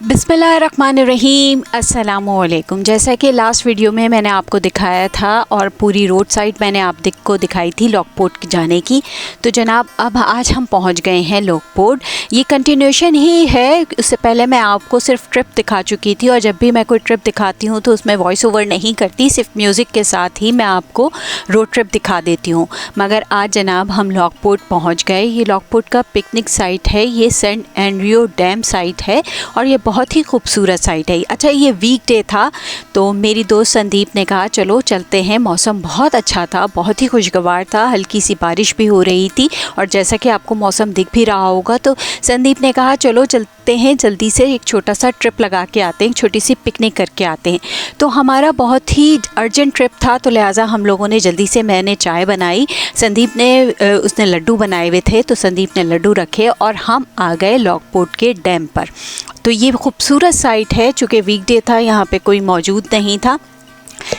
बिस्मिल्लाहिर्रहमानिर्रहीम, अस्सलामुअलैकुम। जैसा कि लास्ट वीडियो में मैंने आपको दिखाया था और पूरी रोड साइड मैंने आपको दिखाई थी लॉकपोर्ट जाने की, तो जनाब अब आज हम पहुंच गए हैं लॉकपोर्ट। ये कंटिन्यूशन ही है। उससे पहले मैं आपको सिर्फ ट्रिप दिखा चुकी थी और जब भी मैं कोई ट्रिप दिखाती हूँ तो उसमें वॉइस ओवर नहीं करती, सिर्फ म्यूज़िक के साथ ही मैं आपको रोड ट्रिप दिखा देती हूँ। मगर आज जनाब हम लॉकपोर्ट पहुँच गए। ये लॉकपोर्ट का पिकनिक साइट है, ये सेंट एंड्रयू डैम साइट है और ये बहुत ही खूबसूरत साइट है। अच्छा, ये वीकडे था तो मेरी दोस्त संदीप ने कहा चलो चलते हैं। मौसम बहुत अच्छा था, बहुत ही खुशगवार था, हल्की सी बारिश भी हो रही थी और जैसा कि आपको मौसम दिख भी रहा होगा तो संदीप ने कहा चलो चलते हैं, जल्दी से एक छोटा सा ट्रिप लगा के आते हैं, छोटी सी पिकनिक करके आते हैं। तो हमारा बहुत ही अर्जेंट ट्रिप था तो लिहाजा हम लोगों ने जल्दी से, मैंने चाय बनाई, संदीप ने उसने लड्डू बनाए हुए थे तो संदीप ने लड्डू रखे और हम आ गए लॉकपोर्ट के डैम पर। तो ये खूबसूरत साइट है, चूँकि वीकडे था यहाँ पे कोई मौजूद नहीं था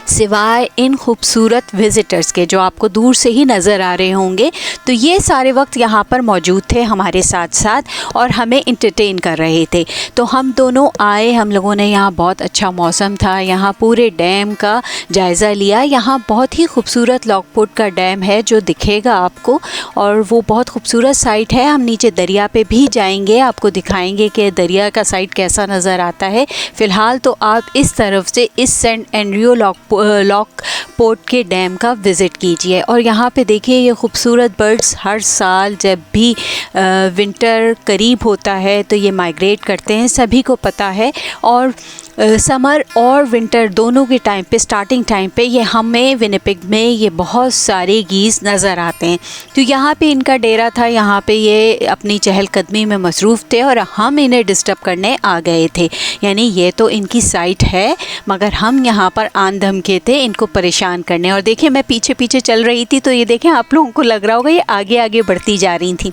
सिवाय इन खूबसूरत विज़िटर्स के जो आपको दूर से ही नज़र आ रहे होंगे। तो ये सारे वक्त यहाँ पर मौजूद थे हमारे साथ साथ और हमें इंटरटेन कर रहे थे। तो हम दोनों आए, हम लोगों ने यहाँ, बहुत अच्छा मौसम था, यहाँ पूरे डैम का जायज़ा लिया। यहाँ बहुत ही खूबसूरत लॉकपोर्ट का डैम है जो दिखेगा आपको और वो बहुत खूबसूरत साइट है। हम नीचे दरिया पे भी जाएंगे, आपको दिखाएंगे कि दरिया का साइट कैसा नज़र आता है। फ़िलहाल तो आप इस तरफ से इस सेंट एंड्रयू लॉकपोर्ट के डैम का विज़िट कीजिए और यहाँ पे देखिए ये खूबसूरत बर्ड्स हर साल जब भी विंटर करीब होता है तो ये माइग्रेट करते हैं, सभी को पता है। और समर और विंटर दोनों के टाइम पे, स्टार्टिंग टाइम पे ये हमें विनिपेग में ये बहुत सारे गीज़ नज़र आते हैं। तो यहाँ पे इनका डेरा था, यहाँ पे ये अपनी चहलकदमी में मसरूफ़ थे और हम इन्हें डिस्टर्ब करने आ गए थे। यानी ये तो इनकी साइट है मगर हम यहाँ पर आन धमके थे इनको परेशान करने। और देखिए मैं पीछे पीछे चल रही थी तो ये देखें, आप लोगों को लग रहा होगा ये आगे आगे बढ़ती जा रही थी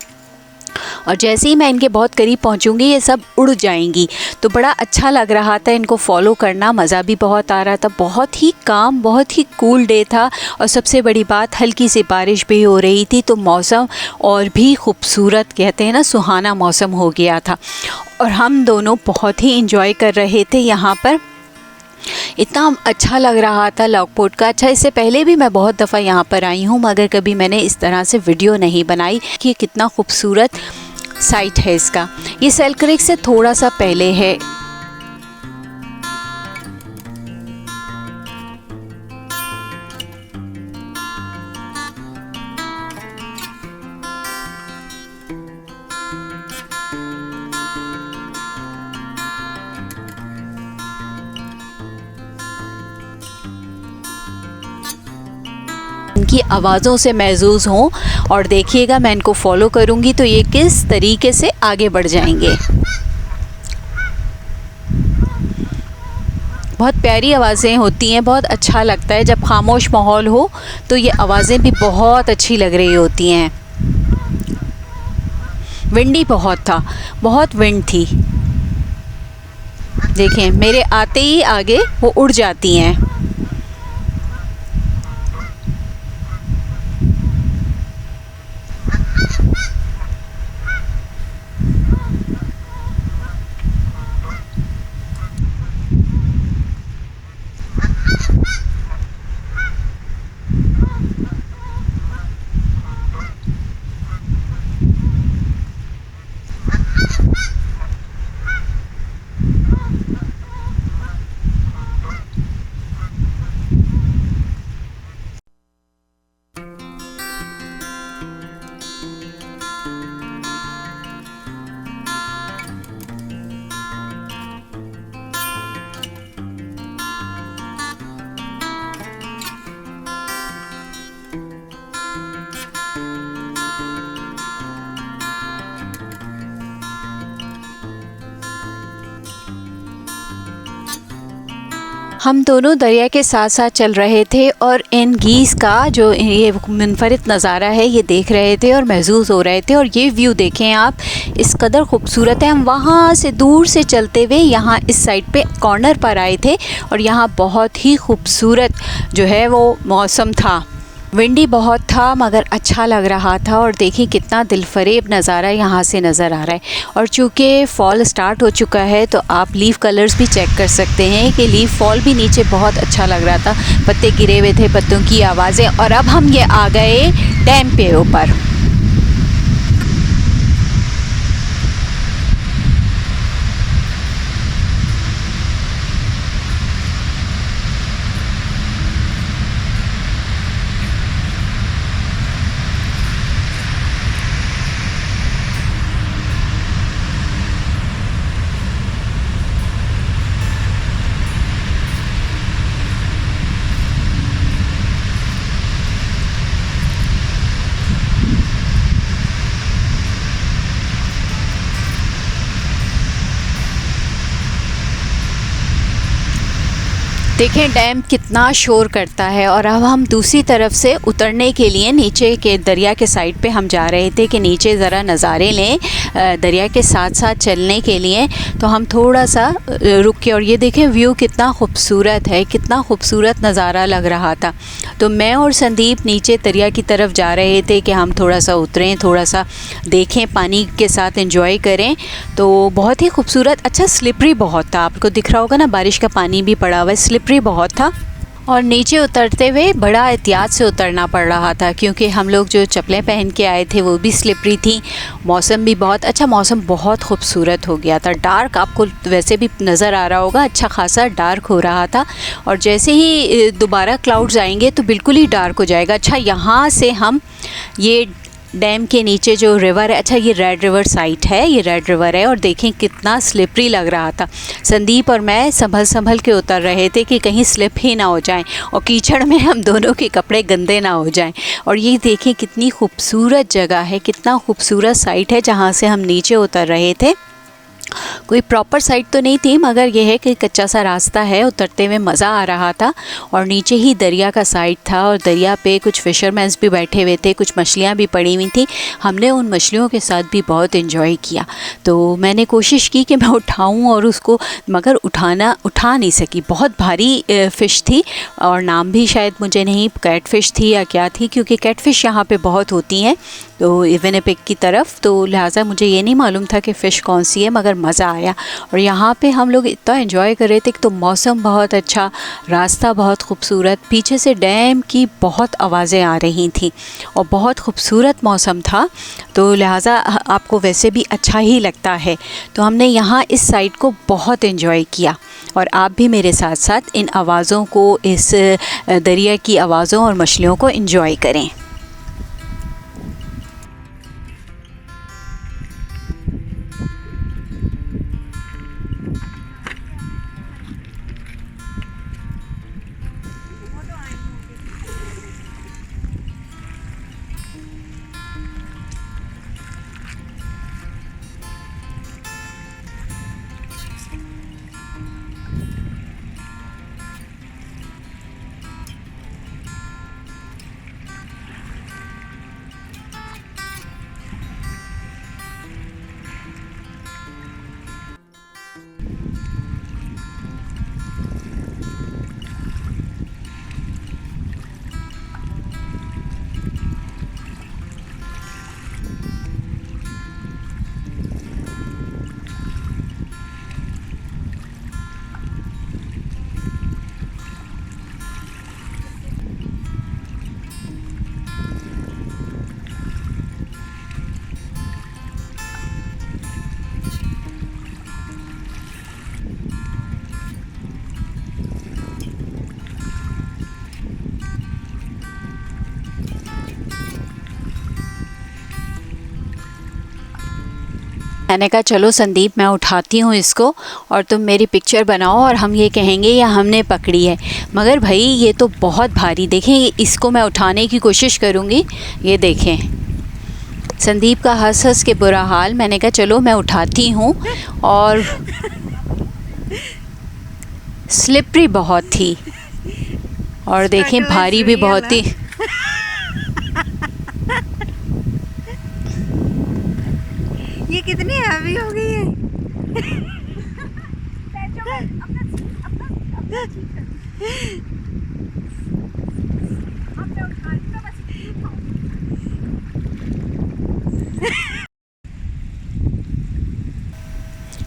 और जैसे ही मैं इनके बहुत करीब पहुंचूंगी ये सब उड़ जाएंगी। तो बड़ा अच्छा लग रहा था इनको फॉलो करना, मज़ा भी बहुत आ रहा था। बहुत ही काम, बहुत ही कूल डे था और सबसे बड़ी बात हल्की सी बारिश भी हो रही थी तो मौसम और भी खूबसूरत, कहते हैं ना, सुहाना मौसम हो गया था और हम दोनों बहुत ही इंजॉय कर रहे थे यहाँ पर। इतना अच्छा लग रहा था लॉकपोर्ट का। अच्छा, इससे पहले भी मैं बहुत दफ़ा यहाँ पर आई हूँ मगर कभी मैंने इस तरह से वीडियो नहीं बनाई कि कितना खूबसूरत साइट है इसका। ये सेल्क्रिक से थोड़ा सा पहले है। इनकी आवाज़ों से महसूस हों और देखिएगा मैं इनको फॉलो करूँगी तो ये किस तरीके से आगे बढ़ जाएंगे। बहुत प्यारी आवाज़ें होती हैं, बहुत अच्छा लगता है जब खामोश माहौल हो तो ये आवाज़ें भी बहुत अच्छी लग रही होती हैं। विंडी बहुत था, बहुत विंड थी। देखें मेरे आते ही आगे वो उड़ जाती हैं। हम दोनों दरिया के साथ साथ चल रहे थे और इन गीस का जो ये मुनफरिद नज़ारा है ये देख रहे थे और महसूस हो रहे थे। और ये व्यू देखें आप, इस कदर खूबसूरत है। हम वहाँ से दूर से चलते हुए यहाँ इस साइड पे कॉर्नर पर आए थे और यहाँ बहुत ही खूबसूरत जो है वो मौसम था। विंडी बहुत था मगर अच्छा लग रहा था। और देखिए कितना दिलफरेब नज़ारा यहाँ से नज़र आ रहा है। और चूँकि फॉल स्टार्ट हो चुका है तो आप लीफ कलर्स भी चेक कर सकते हैं कि लीफ फॉल भी नीचे बहुत अच्छा लग रहा था। पत्ते गिरे हुए थे, पत्तों की आवाज़ें। और अब हम ये आ गए डैम पे ऊपर। देखें डैम कितना शोर करता है। और अब हम दूसरी तरफ से उतरने के लिए नीचे के दरिया के साइड पे हम जा रहे थे कि नीचे ज़रा नज़ारे लें दरिया के साथ साथ चलने के लिए। तो हम थोड़ा सा रुक के, और ये देखें व्यू कितना खूबसूरत है, कितना खूबसूरत नज़ारा लग रहा था। तो मैं और संदीप नीचे दरिया की तरफ जा रहे थे कि हम थोड़ा सा उतरें, थोड़ा सा देखें, पानी के साथ एंजॉय करें। तो बहुत ही खूबसूरत, अच्छा स्लिपरी बहुत था, आपको दिख रहा होगा ना, बारिश का पानी भी पड़ा हुआ है, स्लिपरी बहुत था। और नीचे उतरते हुए बड़ा एहतियात से उतरना पड़ रहा था क्योंकि हम लोग जो चप्पलें पहन के आए थे वो भी स्लिपरी थी। मौसम भी बहुत अच्छा, मौसम बहुत खूबसूरत हो गया था। डार्क आपको वैसे भी नज़र आ रहा होगा, अच्छा खासा डार्क हो रहा था। और जैसे ही दोबारा क्लाउड्स आएंगे तो बिल्कुल ही डार्क हो जाएगा। अच्छा यहाँ से हम ये डैम के नीचे जो रिवर है, अच्छा ये रेड रिवर साइट है, ये रेड रिवर है। और देखें कितना स्लिपरी लग रहा था। संदीप और मैं संभल के उतर रहे थे कि कहीं स्लिप ही ना हो जाएं और कीचड़ में हम दोनों के कपड़े गंदे ना हो जाएं। और ये देखें कितनी खूबसूरत जगह है, कितना खूबसूरत साइट है जहाँ से हम नीचे उतर रहे थे। कोई प्रॉपर साइट तो नहीं थी मगर यह है कि कच्चा सा रास्ता है, उतरते हुए मज़ा आ रहा था। और नीचे ही दरिया का साइड था और दरिया पे कुछ फिशरमैन्स भी बैठे हुए थे, कुछ मछलियाँ भी पड़ी हुई थी। हमने उन मछलियों के साथ भी बहुत एंजॉय किया। तो मैंने कोशिश की कि मैं उठाऊँ और उसको, मगर उठा नहीं सकी, बहुत भारी फ़िश थी। और नाम भी शायद मुझे नहीं, कैट फ़िश थी या क्या थी, क्योंकि कैट फ़िश यहाँ पे बहुत होती हैं तो विनिपेग की तरफ, तो लिहाजा मुझे ये नहीं मालूम था कि फ़िश कौन सी है, मगर मज़ा आया। और यहाँ पे हम लोग इतना एंजॉय कर रहे थे कि तो मौसम बहुत अच्छा, रास्ता बहुत खूबसूरत, पीछे से डैम की बहुत आवाज़ें आ रही थी और बहुत खूबसूरत मौसम था। तो लिहाजा आपको वैसे भी अच्छा ही लगता है। तो हमने यहाँ इस साइड को बहुत एंजॉय किया। और आप भी मेरे साथ साथ इन आवाज़ों को, इस दरिया की आवाज़ों और मछलियों को एंजॉय करें। मैंने कहा चलो संदीप, मैं उठाती हूँ इसको और तुम मेरी पिक्चर बनाओ और हम ये कहेंगे या हमने पकड़ी है। मगर भाई ये तो बहुत भारी, देखें इसको मैं उठाने की कोशिश करूँगी। ये देखें संदीप का हंस हंस के बुरा हाल। मैंने कहा चलो मैं उठाती हूँ। और स्लिपरी बहुत थी और देखें भारी भी बहुत थी। ये कितनी हैवी हो गई है।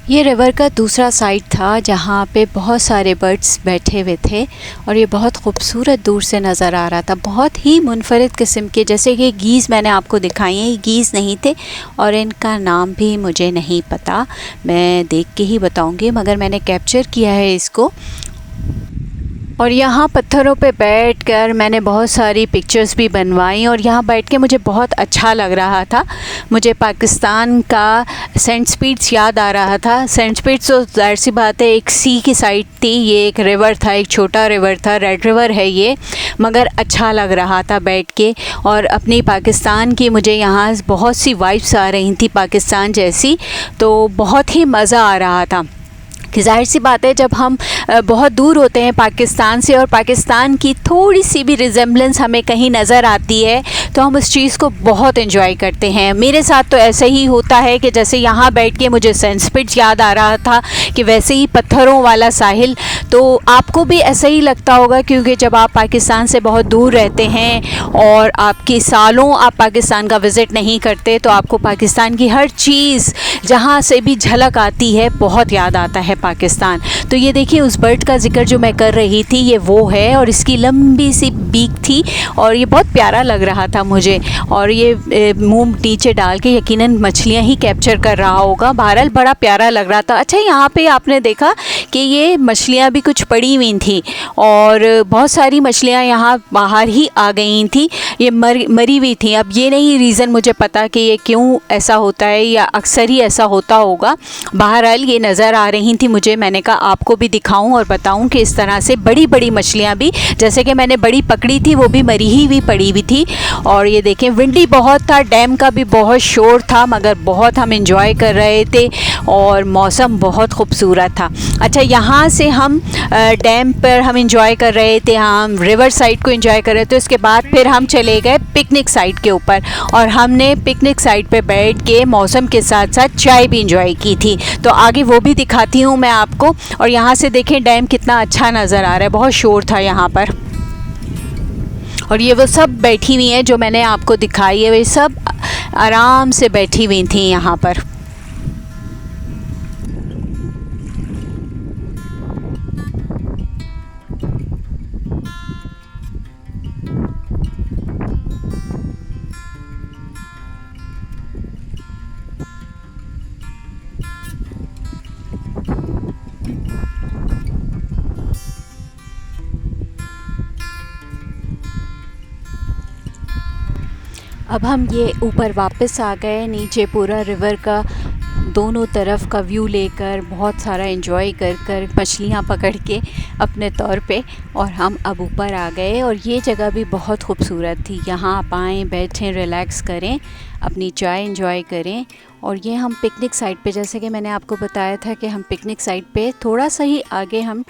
ये रिवर का दूसरा साइड था जहाँ पे बहुत सारे बर्ड्स बैठे हुए थे और ये बहुत खूबसूरत दूर से नज़र आ रहा था। बहुत ही मुनफरिद किस्म के, जैसे कि गीज़ मैंने आपको दिखाई हैं, ये गीज़ नहीं थे और इनका नाम भी मुझे नहीं पता, मैं देख के ही बताऊंगी, मगर मैंने कैप्चर किया है इसको। और यहाँ पत्थरों पे बैठकर मैंने बहुत सारी पिक्चर्स भी बनवाई और यहाँ बैठ के मुझे बहुत अच्छा लग रहा था। मुझे पाकिस्तान का सेंट स्पीड्स याद आ रहा था। सेंट स्पीड्स तो ज़ाहिर सी बात है एक सी की साइड थी, ये एक रिवर था, एक छोटा रिवर था, रेड रिवर है ये, मगर अच्छा लग रहा था बैठ के। और अपनी पाकिस्तान की मुझे यहाँ बहुत सी वाइब्स आ रही थी पाकिस्तान जैसी, तो बहुत ही मज़ा आ रहा था। कि ज़ाहिर सी बात है जब हम बहुत दूर होते हैं पाकिस्तान से और पाकिस्तान की थोड़ी सी भी रिजेम्बलेंस हमें कहीं नज़र आती है तो हम उस चीज़ को बहुत एंजॉय करते हैं। मेरे साथ तो ऐसे ही होता है कि जैसे यहाँ बैठ के मुझे सेंट स्पिट्स याद आ रहा था कि वैसे ही पत्थरों वाला साहिल, तो आपको भी ऐसा ही लगता होगा, क्योंकि जब आप पाकिस्तान से बहुत दूर रहते हैं और आपकी सालों आप पाकिस्तान का विज़िट नहीं करते तो आपको पाकिस्तान की हर चीज़ जहाँ से भी झलक आती है बहुत याद आता है पाकिस्तान। तो ये देखिए उस बर्ड का जिक्र जो मैं कर रही थी ये वो है और इसकी लंबी सी बीक थी और ये बहुत प्यारा लग रहा था मुझे। और ये मुंह नीचे डाल के यकीनन मछलियाँ ही कैप्चर कर रहा होगा, बहरहाल बड़ा प्यारा लग रहा था। अच्छा, यहाँ पे आपने देखा कि ये मछलियाँ भी कुछ पड़ी हुई थी और बहुत सारी मछलियाँ यहाँ बाहर ही आ गई थी, ये मरी हुई थी। अब ये नहीं रीज़न मुझे पता कि ये क्यों ऐसा होता है या अक्सर ही ऐसा होता होगा, बहरहाल ये नज़र आ रही थी मुझे। मैंने कहा आपको भी दिखाऊं और बताऊं कि इस तरह से बड़ी बड़ी मछलियां भी, जैसे कि मैंने बड़ी पकड़ी थी वो भी मरी ही हुई पड़ी हुई थी। और ये देखें विंडी बहुत था, डैम का भी बहुत शोर था, मगर बहुत हम इंजॉय कर रहे थे और मौसम बहुत खूबसूरत था। अच्छा, यहाँ से हम डैम पर हम इंजॉय कर रहे थे, हम रिवर साइड को इंजॉय कर रहे थे। उसके बाद फिर हम चले गए पिकनिक साइड के ऊपर और हमने पिकनिक साइड पे बैठ के मौसम के साथ साथ चाय भी इंजॉय की थी, तो आगे वो भी दिखाती हूँ मैं आपको। और यहाँ से देखें डैम कितना अच्छा नज़र आ रहा है, बहुत शोर था यहाँ पर। और ये वो सब बैठी हुई हैं जो मैंने आपको दिखाई है, वे सब आराम से बैठी हुई थी यहाँ पर। अब हम ये ऊपर वापस आ गए, नीचे पूरा रिवर का दोनों तरफ का व्यू लेकर बहुत सारा एंजॉय कर कर मछलियाँ पकड़ के अपने तौर पे, और हम अब ऊपर आ गए। और ये जगह भी बहुत खूबसूरत थी, यहाँ आप आएँ, बैठें, रिलैक्स करें, अपनी चाय एंजॉय करें। और ये हम पिकनिक साइट पे, जैसे कि मैंने आपको बताया था कि हम पिकनिक साइट पे थोड़ा सा ही आगे, हम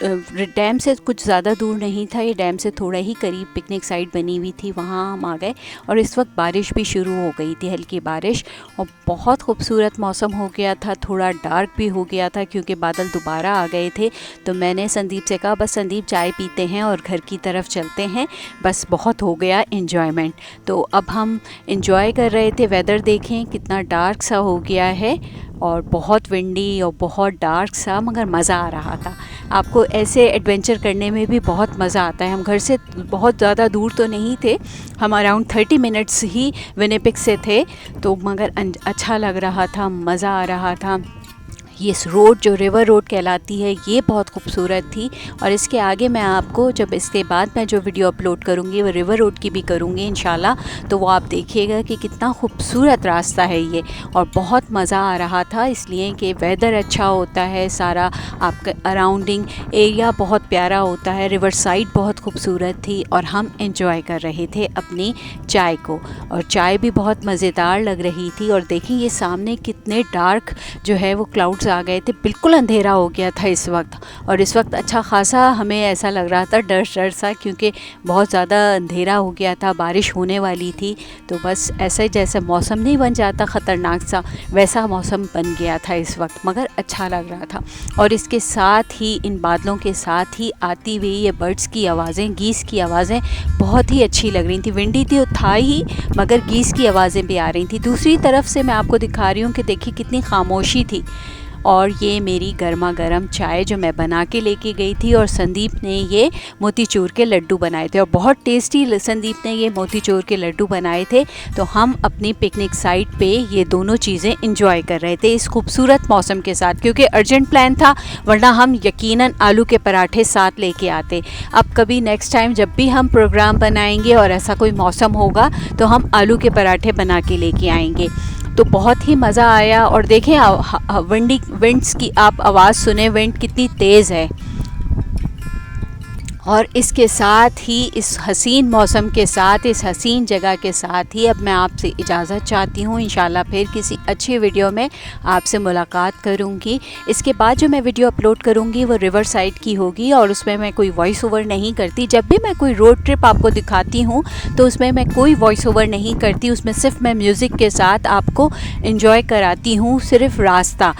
डैम से कुछ ज़्यादा दूर नहीं था, ये डैम से थोड़ा ही करीब पिकनिक साइट बनी हुई थी, वहाँ हम आ गए। और इस वक्त बारिश भी शुरू हो गई थी, हल्की बारिश, और बहुत खूबसूरत मौसम हो गया था, थोड़ा डार्क भी हो गया था क्योंकि बादल दोबारा आ गए थे। तो मैंने संदीप से कहा बस संदीप चाय पीते हैं और घर की तरफ चलते हैं, बस बहुत हो गया एंजॉयमेंट। तो अब हम एंजॉय कर रहे थे, वेदर देखें कितना डार्क सा हो गया है और बहुत विंडी और बहुत डार्क सा, मगर मज़ा आ रहा था। आपको ऐसे एडवेंचर करने में भी बहुत मज़ा आता है। हम घर से बहुत ज़्यादा दूर तो नहीं थे, हम अराउंड 30 मिनट्स ही विनिपेग से थे, तो मगर अच्छा लग रहा था, मज़ा आ रहा था। ये रोड जो रिवर रोड कहलाती है ये बहुत खूबसूरत थी। और इसके आगे मैं आपको, जब इसके बाद मैं जो वीडियो अपलोड करूँगी वो रिवर रोड की भी करूँगी इंशाल्लाह, तो वो आप देखिएगा कि कितना खूबसूरत रास्ता है ये। और बहुत मज़ा आ रहा था इसलिए कि वेदर अच्छा होता है, सारा आपका अराउंडिंग एरिया बहुत प्यारा होता है, रिवर साइड बहुत खूबसूरत थी और हम एंजॉय कर रहे थे अपनी चाय को। और चाय भी बहुत मज़ेदार लग रही थी। और देखिए ये सामने कितने डार्क जो है वो क्लाउड्स आ गए थे, बिल्कुल अंधेरा हो गया था इस वक्त। और इस वक्त अच्छा खासा हमें ऐसा लग रहा था डर डर सा, क्योंकि बहुत ज़्यादा अंधेरा हो गया था, बारिश होने वाली थी। तो बस ऐसा ही जैसे मौसम नहीं बन जाता ख़तरनाक सा, वैसा मौसम बन गया था इस वक्त, मगर अच्छा लग रहा था। और इसके साथ ही इन बादलों के साथ ही आती हुई ये बर्ड्स की आवाज़ें, गीस की आवाज़ें बहुत ही अच्छी लग रही थी। विंडी तो था ही, मगर गीस की आवाज़ें भी आ रही थी। दूसरी तरफ से मैं आपको दिखा रही हूँ कि देखिए कितनी खामोशी थी। और ये मेरी गर्मा गर्म चाय जो मैं बना के लेके गई थी, और संदीप ने ये मोतीचूर के लड्डू बनाए थे, और बहुत टेस्टी संदीप ने ये मोतीचूर के लड्डू बनाए थे। तो हम अपनी पिकनिक साइट पे ये दोनों चीज़ें इंजॉय कर रहे थे इस खूबसूरत मौसम के साथ, क्योंकि अर्जेंट प्लान था, वरना हम यकीनन आलू के पराठे साथ लेके आते। अब कभी नेक्स्ट टाइम जब भी हम प्रोग्राम बनाएंगे और ऐसा कोई मौसम होगा तो हम आलू के पराठे बना के लेके आएंगे। तो बहुत ही मज़ा आया। और देखें विंड्स की आप आवाज़ सुने, विंड कितनी तेज़ है। और इसके साथ ही इस हसीन मौसम के साथ, इस हसीन जगह के साथ ही अब मैं आपसे इजाज़त चाहती हूँ। इंशाल्लाह फिर किसी अच्छी वीडियो में आपसे मुलाकात करूँगी। इसके बाद जो मैं वीडियो अपलोड करूँगी वो रिवर साइड की होगी, और उसमें मैं कोई वॉइस ओवर नहीं करती। जब भी मैं कोई रोड ट्रिप आपको दिखाती हूँ तो उसमें मैं कोई वॉइस ओवर नहीं करती, उसमें सिर्फ मैं म्यूज़िक के साथ आपको इन्जॉय कराती हूँ, सिर्फ रास्ता।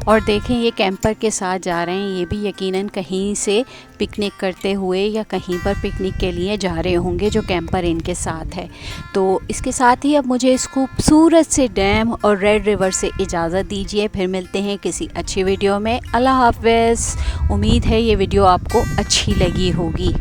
और देखें ये कैंपर के साथ जा रहे हैं, ये भी यकीनन कहीं से पिकनिक करते हुए या कहीं पर पिकनिक के लिए जा रहे होंगे, जो कैंपर इनके साथ है। तो इसके साथ ही अब मुझे इस खूबसूरत से डैम और रेड रिवर से इजाज़त दीजिए। फिर मिलते हैं किसी अच्छी वीडियो में। अल्लाह हाफ़िज़। उम्मीद है ये वीडियो आपको अच्छी लगी होगी।